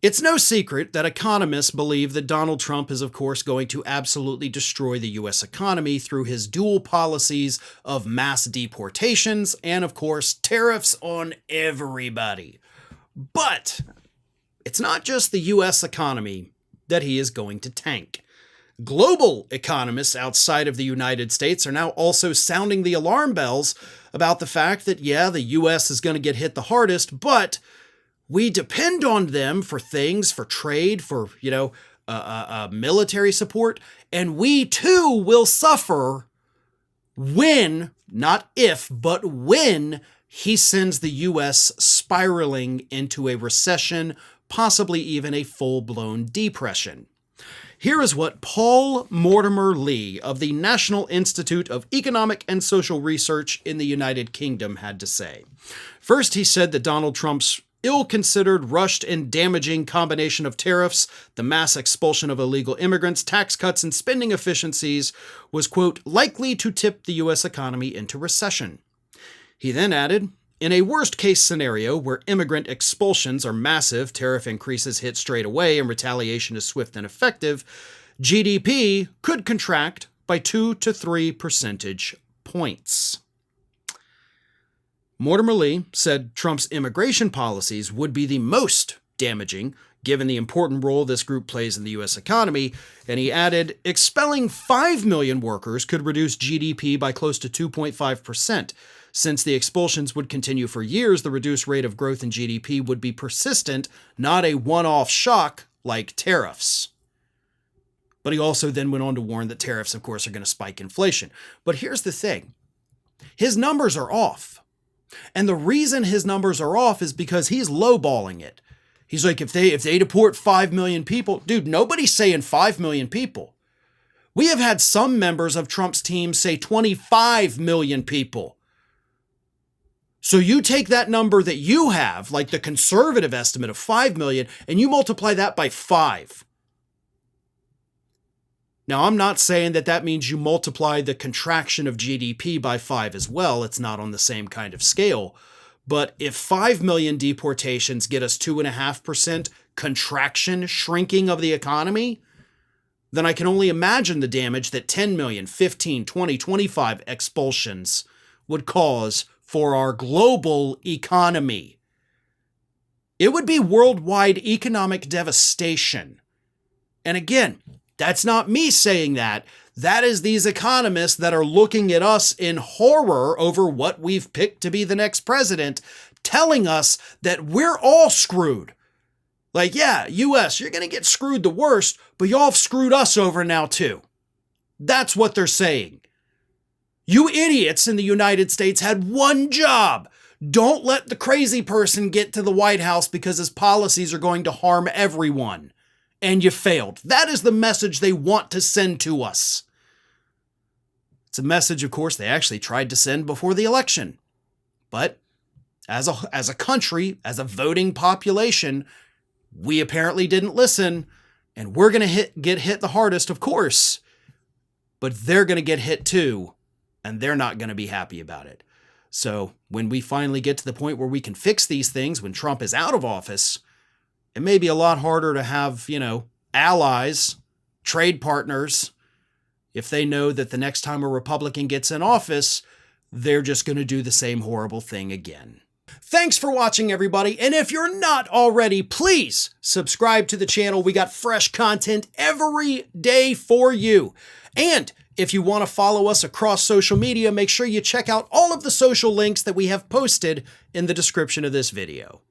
It's no secret that economists believe that Donald Trump is, of course, going to absolutely destroy the U.S. economy through his dual policies of mass deportations and, of course, tariffs on everybody. But it's not just the U.S. economy that he is going to tank. Global economists outside of the United States are now also sounding the alarm bells about the fact that, yeah, the U.S. is going to get hit the hardest, but we depend on them for things, for trade, for, military support, and we too will suffer when, not if, but when he sends the U.S. spiraling into a recession, possibly even a full-blown depression. Here is what Paul Mortimer Lee of the National Institute of Economic and Social Research in the United Kingdom had to say. First, he said that Donald Trump's ill-considered, rushed, and damaging combination of tariffs, the mass expulsion of illegal immigrants, tax cuts, and spending efficiencies was, quote, likely to tip the U.S. economy into recession. He then added, in a worst-case scenario where immigrant expulsions are massive, tariff increases hit straight away, and retaliation is swift and effective, GDP could contract by 2 to 3 percentage points. Mortimer Lee said Trump's immigration policies would be the most damaging, given the important role this group plays in the U.S. economy, and he added, expelling 5 million workers could reduce GDP by close to 2.5%. Since the expulsions would continue for years, the reduced rate of growth in GDP would be persistent, not a one-off shock like tariffs. But he also then went on to warn that tariffs, of course, are going to spike inflation. But here's the thing. His numbers are off. And the reason his numbers are off is because he's lowballing it. He's like, if they deport 5 million people, dude, nobody's saying 5 million people. We have had some members of Trump's team say 25 million people. So you take that number that you have, like the conservative estimate of 5 million, and you multiply that by 5. Now, I'm not saying that means you multiply the contraction of GDP by 5 as well. It's not on the same kind of scale. But if 5 million deportations get us 2.5% contraction, shrinking of the economy, then I can only imagine the damage that 10 million, 15, 20, 25 expulsions would cause for our global economy. It would be worldwide economic devastation. And again, that's not me saying that. That is these economists that are looking at us in horror over what we've picked to be the next president, telling us that we're all screwed. Like, yeah, US, you're going to get screwed the worst, but y'all have screwed us over now too. That's what they're saying. You idiots in the United States had one job. Don't let the crazy person get to the White House because his policies are going to harm everyone. And you failed. That is the message they want to send to us. It's a message, of course, they actually tried to send before the election. But as a country, as a voting population, we apparently didn't listen, and we're going to get hit the hardest, of course. But they're going to get hit too, and they're not going to be happy about it. So when we finally get to the point where we can fix these things, when Trump is out of office, it may be a lot harder to have, allies, trade partners, if they know that the next time a Republican gets in office, they're just going to do the same horrible thing again. Thanks for watching, everybody. And if you're not already, please subscribe to the channel. We got fresh content every day for you. And if you want to follow us across social media, make sure you check out all of the social links that we have posted in the description of this video.